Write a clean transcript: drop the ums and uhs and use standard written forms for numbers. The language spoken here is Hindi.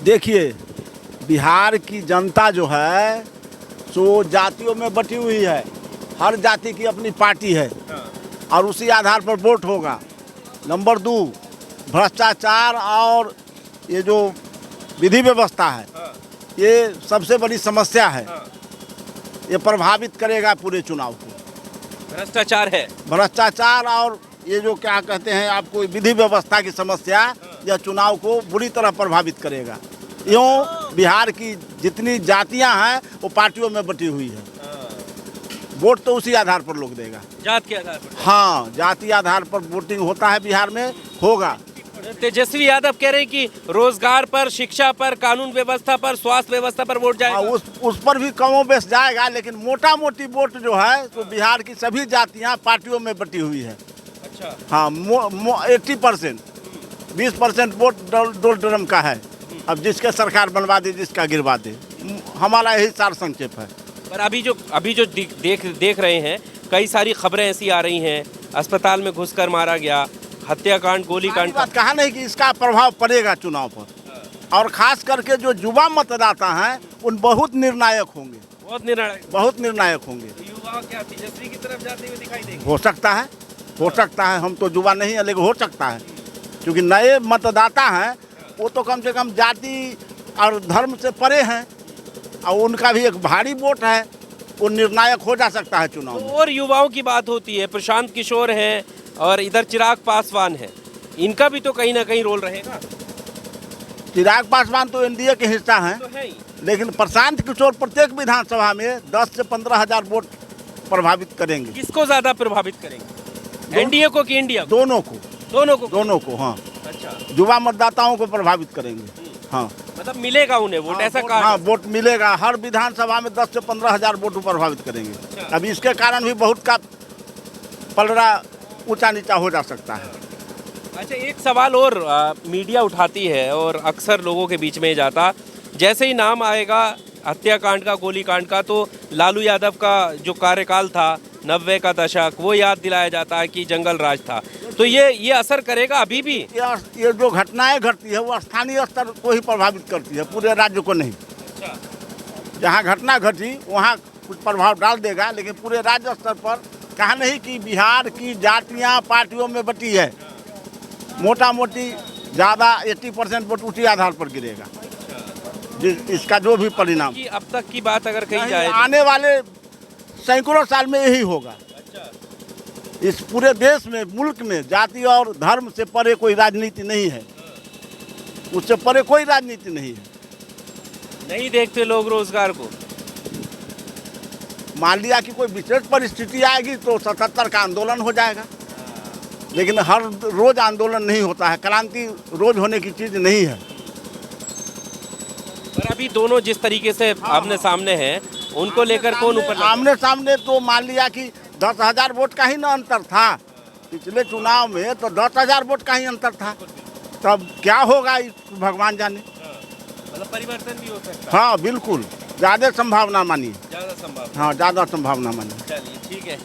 देखिए, बिहार की जनता जो है सो जातियों में बटी हुई है। हर जाति की अपनी पार्टी है और उसी आधार पर वोट होगा। नंबर 2, भ्रष्टाचार और ये जो विधि व्यवस्था है, ये सबसे बड़ी समस्या है। ये प्रभावित करेगा पूरे चुनाव को। भ्रष्टाचार और ये जो क्या कहते हैं आपको विधि व्यवस्था की समस्या, यह चुनाव को बुरी तरह प्रभावित करेगा। यूँ बिहार की जितनी जातियां हैं वो पार्टियों में बटी हुई है। वोट तो उसी आधार पर लोग देगा, जात के आधार पर। हाँ, जाति आधार पर वोटिंग होता है बिहार में, होगा। तेजस्वी यादव कह रहे हैं कि रोजगार पर, शिक्षा पर, कानून व्यवस्था पर, स्वास्थ्य व्यवस्था पर वोट जाएगा। उस पर भी कमों बेश जाएगा, लेकिन मोटा मोटी वोट जो है तो बिहार की सभी जातियां पार्टियों में बटी हुई है। अच्छा। हाँ, 80%, 20% वोट डोल ड्रम का है। अब जिसके सरकार बनवा दे, जिसका गिरवा दे, हमारा यही सार संक्षेप है। पर अभी जो देख रहे हैं, कई सारी खबरें ऐसी आ रही हैं, अस्पताल में घुसकर मारा गया, हत्याकांड, गोलीकांड। बात कहा नहीं कि इसका प्रभाव पड़ेगा चुनाव पर, और खास करके जो युवा मतदाता हैं उन बहुत निर्णायक होंगे। बहुत निर्णायक होंगे। युवा क्या तेजस्वी की तरफ जाते हुए दिखाई देंगे? हो सकता है। हम तो युवा नहीं है, लेकिन हो सकता है, क्योंकि नए मतदाता हैं वो तो कम से कम जाति और धर्म से परे हैं और उनका भी एक भारी वोट है, वो निर्णायक हो जा सकता है चुनाव में। और युवाओं की बात होती है, प्रशांत किशोर हैं और इधर चिराग पासवान है, इनका भी तो कहीं ना कहीं रोल रहेगा। चिराग पासवान तो एनडीए के हिस्सा हैं, तो है ही। लेकिन प्रशांत किशोर प्रत्येक विधानसभा में 10 से 15 हजार वोट प्रभावित करेंगे। किसको ज्यादा प्रभावित करेंगे, एनडीए को कि इंडिया? दोनों को। हाँ, अच्छा। युवा मतदाताओं को प्रभावित करेंगे। हाँ, मतलब मिलेगा उन्हें वोट, ऐसा कहा? हाँ, वोट मिलेगा। हर विधानसभा में 10 से 15 हजार वोट प्रभावित करेंगे। अच्छा। अब इसके कारण भी बहुत का पलड़ा ऊंचा नीचा हो जा सकता है। अच्छा, एक सवाल और मीडिया उठाती है और अक्सर लोगों के बीच में जाता, जैसे ही नाम आएगा हत्याकांड का, गोलीकांड का, तो लालू यादव का जो कार्यकाल था 90 का दशक, वो याद दिलाया जाता है कि जंगल राज था। तो ये असर करेगा अभी भी? ये जो घटनाएं घटती है वो स्थानीय स्तर को ही प्रभावित करती है, पूरे राज्य को नहीं। अच्छा। जहाँ घटना घटी वहाँ कुछ प्रभाव डाल देगा, लेकिन पूरे राज्य स्तर पर कहा नहीं कि बिहार की जातियाँ पार्टियों में बटी है। मोटा मोटी ज़्यादा 80% वोट उसी आधार पर गिरेगा, इसका जो भी परिणाम। अब तक की बात अगर कही जाए, आने वाले सैकड़ों साल में यही होगा। इस पूरे देश में, मुल्क में जाति और धर्म से परे कोई राजनीति नहीं है, उससे परे कोई राजनीति नहीं है। नहीं देखते लोग रोजगार को। मान लिया कि कोई विशेष परिस्थिति आएगी तो 77 का आंदोलन हो जाएगा, लेकिन हर रोज आंदोलन नहीं होता है, क्रांति रोज होने की चीज नहीं है। पर अभी दोनों जिस तरीके से आमने सामने हैं, उनको लेकर कौन ऊपर? आमने सामने तो मान लिया कि 10,000 वोट का ही ना अंतर था पिछले चुनाव में, तो 10,000 वोट का ही अंतर था। तब क्या होगा भगवान जाने। मतलब परिवर्तन भी हो सकता है। हाँ, बिल्कुल, ज़्यादा संभावना मानिए। ज़्यादा संभावना। हाँ, ज़्यादा संभावना मानिए। चलिए, ठीक है।